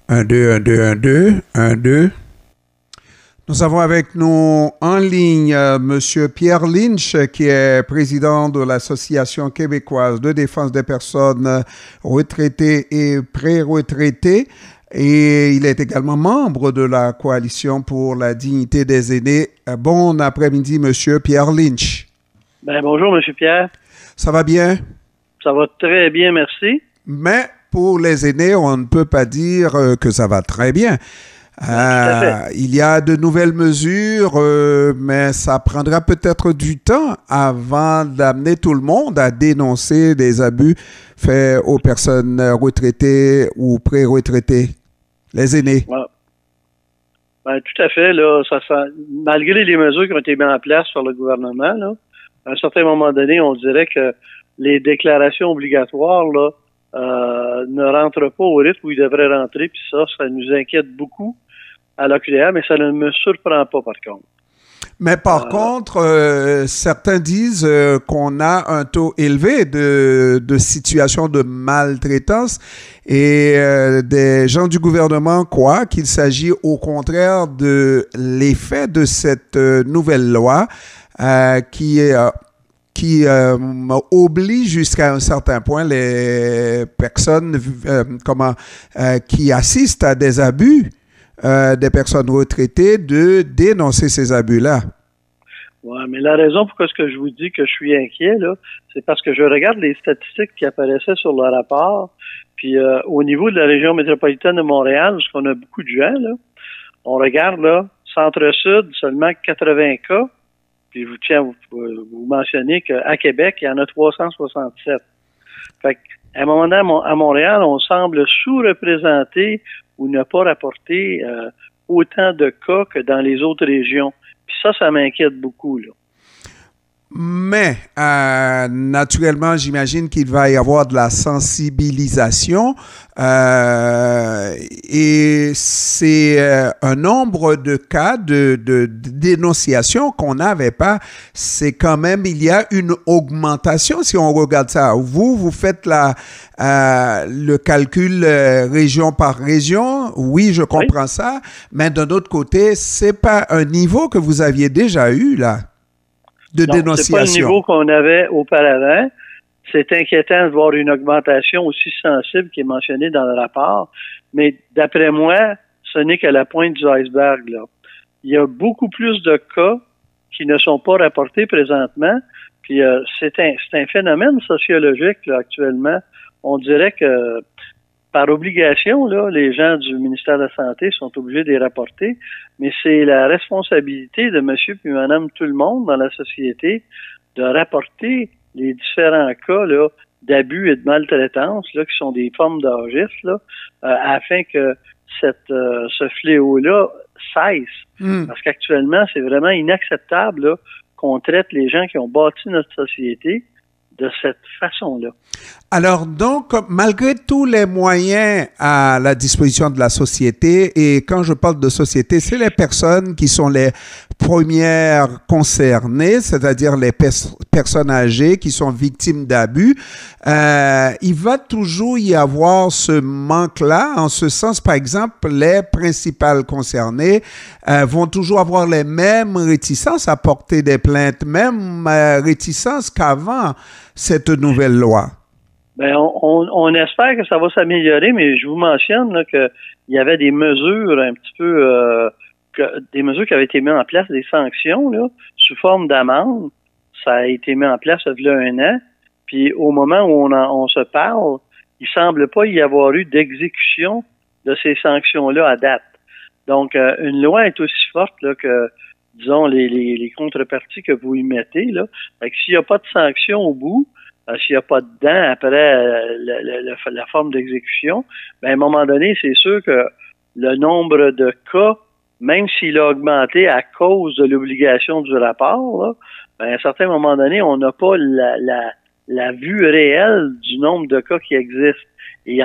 Un, deux, un, deux, un, deux, un, deux. Nous avons avec nous en ligne Monsieur Pierre Lynch, qui est président de l'Association québécoise de défense des personnes retraitées et pré-retraitées. Et il est également membre de la Coalition pour la dignité des aînés. Bon après-midi, Monsieur Pierre Lynch. Bonjour, Monsieur Pierre. Ça va bien? Ça va très bien, merci. Mais pour les aînés, on ne peut pas dire que ça va très bien. Il y a de nouvelles mesures, mais ça prendra peut-être du temps avant d'amener tout le monde à dénoncer des abus faits aux personnes retraitées ou pré-retraitées, les aînés. Tout à fait. Là, malgré les mesures qui ont été mises en place par le gouvernement, là, à un certain moment donné, on dirait que les déclarations obligatoires là, ne rentrent pas au rythme où ils devraient rentrer, puis ça nous inquiète beaucoup à l'OQTR, mais ça ne me surprend pas, par contre. Mais par contre, certains disent qu'on a un taux élevé de situations de maltraitance et des gens du gouvernement croient qu'il s'agit au contraire de l'effet de cette nouvelle loi qui oblige jusqu'à un certain point les personnes qui assistent à des abus des personnes retraitées de dénoncer ces abus-là. Oui, mais la raison pourquoi je vous dis que je suis inquiet, là, c'est parce que je regarde les statistiques qui apparaissaient sur le rapport, puis au niveau de la région métropolitaine de Montréal, parce qu'on a beaucoup de gens, là, on regarde, là, Centre-Sud, seulement 80 cas, puis je vous tiens à vous mentionner qu'à Québec, il y en a 367. Fait qu'à un moment donné, à Montréal, on semble sous-représenté ou ne pas rapporter autant de cas que dans les autres régions. Puis ça m'inquiète beaucoup, là. Mais, naturellement, j'imagine qu'il va y avoir de la sensibilisation et c'est un nombre de cas de dénonciation qu'on n'avait pas. C'est quand même, il y a une augmentation si on regarde ça. Vous faites le calcul région par région. Oui, je comprends ça. Mais d'un autre côté, c'est pas un niveau que vous aviez déjà eu, là. Non, c'est pas le niveau qu'on avait auparavant. C'est inquiétant de voir une augmentation aussi sensible qui est mentionnée dans le rapport. Mais d'après moi, ce n'est qu'à la pointe du iceberg, là. Il y a beaucoup plus de cas qui ne sont pas rapportés présentement. Puis c'est un phénomène sociologique, là, actuellement. On dirait que par obligation, là, les gens du ministère de la Santé sont obligés de les rapporter, mais c'est la responsabilité de monsieur puis madame tout le monde dans la société de rapporter les différents cas là, d'abus et de maltraitance là, qui sont des formes d'âgisme là, afin que ce fléau-là cesse. Parce qu'actuellement, c'est vraiment inacceptable là, qu'on traite les gens qui ont bâti notre société de cette façon-là. Alors donc, malgré tous les moyens à la disposition de la société, et quand je parle de société, c'est les personnes qui sont les premières concernées, c'est-à-dire les personnes âgées qui sont victimes d'abus, il va toujours y avoir ce manque-là. En ce sens, par exemple, les principales concernées vont toujours avoir les mêmes réticences à porter des plaintes, même réticences qu'avant cette nouvelle loi. On espère que ça va s'améliorer, mais je vous mentionne là, qu'il y avait des mesures un petit peu des mesures qui avaient été mises en place, des sanctions là, sous forme d'amende. Ça a été mis en place il y a un an. Puis au moment où on se parle, il semble pas y avoir eu d'exécution de ces sanctions-là à date. Donc une loi est aussi forte là, que disons les contreparties que vous y mettez là. Fait que s'il n'y a pas de sanction au bout, s'il n'y a pas de dents après la forme d'exécution, à un moment donné, c'est sûr que le nombre de cas, même s'il a augmenté à cause de l'obligation du rapport, là, à un certain moment donné, on n'a pas la vue réelle du nombre de cas qui existent. Et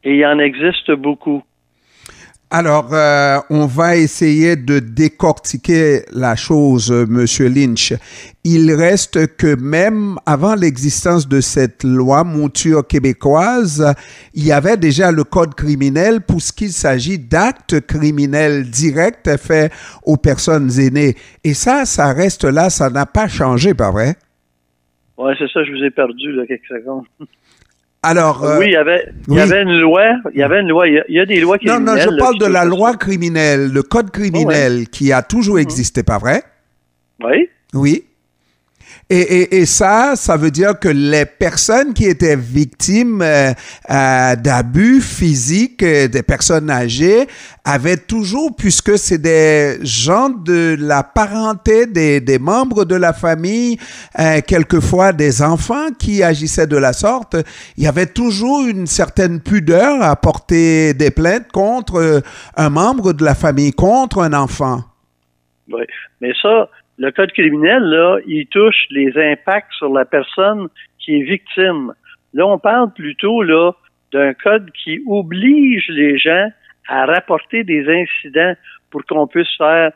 il y en existe beaucoup. Alors, on va essayer de décortiquer la chose, Monsieur Lynch. Il reste que même avant l'existence de cette loi mouture québécoise, il y avait déjà le code criminel pour ce qu'il s'agit d'actes criminels directs faits aux personnes aînées. Et ça reste là, ça n'a pas changé, pas vrai? Oui, c'est ça, je vous ai perdu là, quelques secondes. Alors, oui, il y avait une loi. Il y a des lois criminelles. Non, je parle de la loi criminelle, le code criminel qui a toujours existé, pas vrai? Oui. Oui. Et ça veut dire que les personnes qui étaient victimes d'abus physiques, des personnes âgées, avaient toujours, puisque c'est des gens de la parenté, des membres de la famille, quelquefois des enfants qui agissaient de la sorte, il y avait toujours une certaine pudeur à porter des plaintes contre un membre de la famille, contre un enfant. Oui, mais ça... Le code criminel, là, il touche les impacts sur la personne qui est victime. Là, on parle plutôt là d'un code qui oblige les gens à rapporter des incidents pour qu'on puisse faire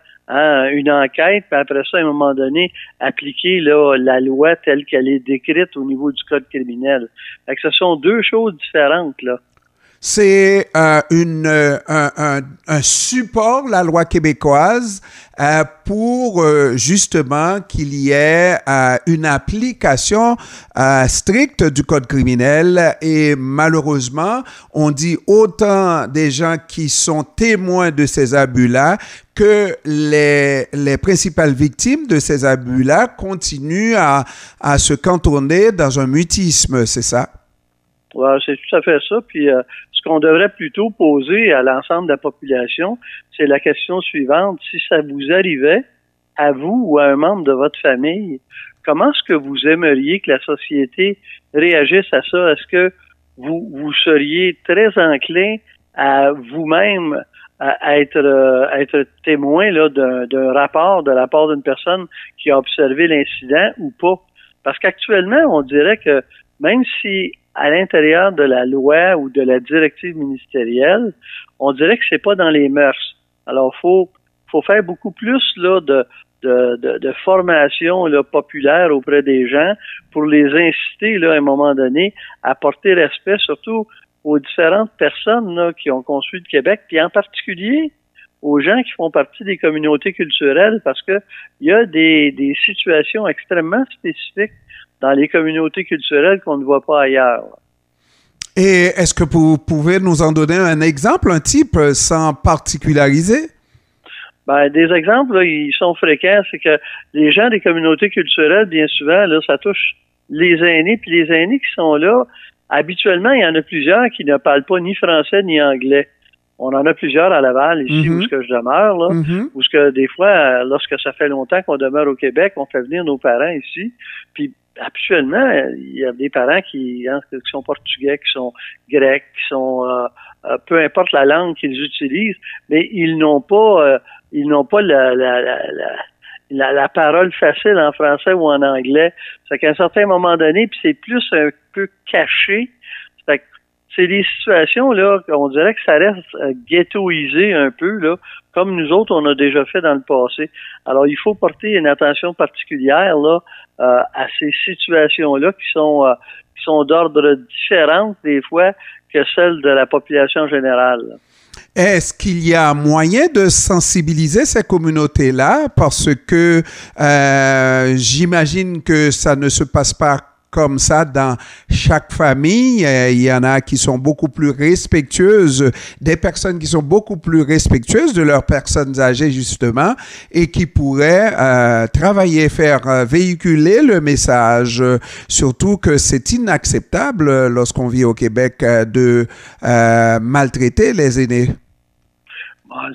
une enquête, puis après ça, à un moment donné, appliquer là, la loi telle qu'elle est décrite au niveau du code criminel. Fait que ce sont deux choses différentes, là. C'est un support, la loi québécoise, pour justement qu'il y ait une application stricte du code criminel. Et malheureusement, on dit autant des gens qui sont témoins de ces abus-là que les principales victimes de ces abus-là continuent à se cantonner dans un mutisme, c'est ça? Ouais, c'est tout à fait ça. Puis ce qu'on devrait plutôt poser à l'ensemble de la population, c'est la question suivante. Si ça vous arrivait, à vous ou à un membre de votre famille, comment est-ce que vous aimeriez que la société réagisse à ça? Est-ce que vous seriez très enclin à vous-même à être témoin là d'un rapport de la part d'une personne qui a observé l'incident ou pas? Parce qu'actuellement, on dirait que même si à l'intérieur de la loi ou de la directive ministérielle, on dirait que c'est pas dans les mœurs. Alors, faut faire beaucoup plus là de formation là populaire auprès des gens pour les inciter là à un moment donné à porter respect surtout aux différentes personnes là qui ont construit le Québec, puis en particulier aux gens qui font partie des communautés culturelles, parce que il y a des situations extrêmement spécifiques dans les communautés culturelles qu'on ne voit pas ailleurs. Et est-ce que vous pouvez nous en donner un exemple, un type, sans particulariser? Ben, des exemples, là, ils sont fréquents. C'est que les gens des communautés culturelles, bien souvent, là, ça touche les aînés. Puis les aînés qui sont là, habituellement, il y en a plusieurs qui ne parlent pas ni français ni anglais. On en a plusieurs à Laval, ici, où ce que je demeure, là, où ce que des fois, lorsque ça fait longtemps qu'on demeure au Québec, on fait venir nos parents ici. Puis habituellement, il y a des parents qui sont portugais, qui sont grecs, qui sont peu importe la langue qu'ils utilisent, mais ils n'ont pas la parole facile en français ou en anglais. C'est qu'à un certain moment donné, puis c'est plus un peu caché. C'est des situations là, on dirait que ça reste ghettoisé un peu là, comme nous autres on a déjà fait dans le passé. Alors il faut porter une attention particulière là à ces situations-là qui sont d'ordre différent des fois que celles de la population générale. Est-ce qu'il y a moyen de sensibiliser ces communautés-là? Parce que j'imagine que ça ne se passe pas comme ça dans chaque famille. Il y en a qui sont beaucoup plus respectueuses, des personnes qui sont beaucoup plus respectueuses de leurs personnes âgées, justement, et qui pourraient travailler, faire véhiculer le message, surtout que c'est inacceptable lorsqu'on vit au Québec de maltraiter les aînés.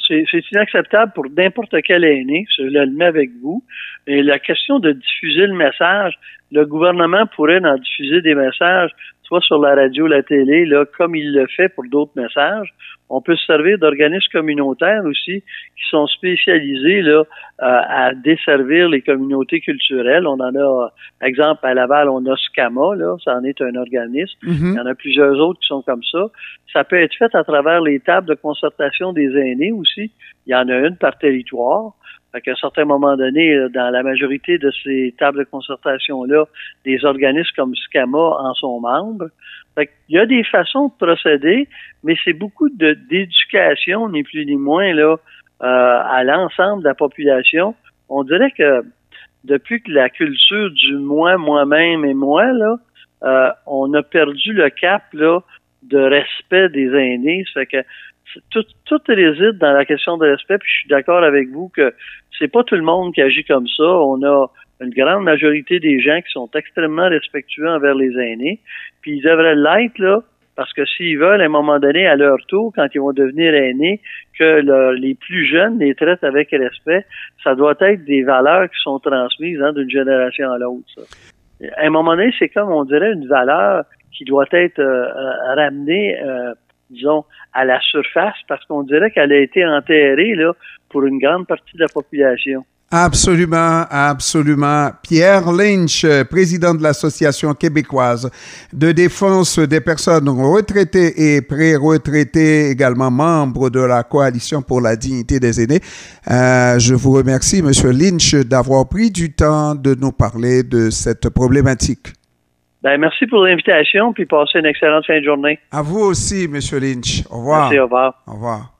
C'est inacceptable pour n'importe quel aîné, je le mets avec vous. Et la question de diffuser le message, le gouvernement pourrait en diffuser des messages soit sur la radio, la télé, là, comme il le fait pour d'autres messages. On peut se servir d'organismes communautaires aussi qui sont spécialisés là à desservir les communautés culturelles. On en a, par exemple, à Laval, on a SCAMA, là, ça en est un organisme. Il y en a plusieurs autres qui sont comme ça. Ça peut être fait à travers les tables de concertation des aînés aussi. Il y en a une par territoire. Fait qu'à un certain moment donné, dans la majorité de ces tables de concertation-là, des organismes comme SCAMA en sont membres. Fait qu'il y a des façons de procéder, mais c'est beaucoup d'éducation, ni plus ni moins, là, à l'ensemble de la population. On dirait que depuis que la culture du moi, moi-même et moi, là, on a perdu le cap, là, de respect des aînés. Ça fait que tout réside dans la question de respect, puis je suis d'accord avec vous que c'est pas tout le monde qui agit comme ça. On a une grande majorité des gens qui sont extrêmement respectueux envers les aînés, puis ils devraient l'être, là, parce que s'ils veulent, à un moment donné, à leur tour, quand ils vont devenir aînés, que les plus jeunes les traitent avec respect, ça doit être des valeurs qui sont transmises d'une génération à l'autre. Ça. À un moment donné, c'est comme, on dirait, une valeur qui doit être ramenée disons, à la surface, parce qu'on dirait qu'elle a été enterrée là pour une grande partie de la population. Absolument, absolument. Pierre Lynch, président de l'Association québécoise de défense des personnes retraitées et pré-retraitées, également membre de la Coalition pour la dignité des aînés. Je vous remercie, Monsieur Lynch, d'avoir pris du temps de nous parler de cette problématique. Ben, merci pour l'invitation, puis passez une excellente fin de journée. À vous aussi, Monsieur Lynch. Au revoir. Merci, au revoir. Au revoir.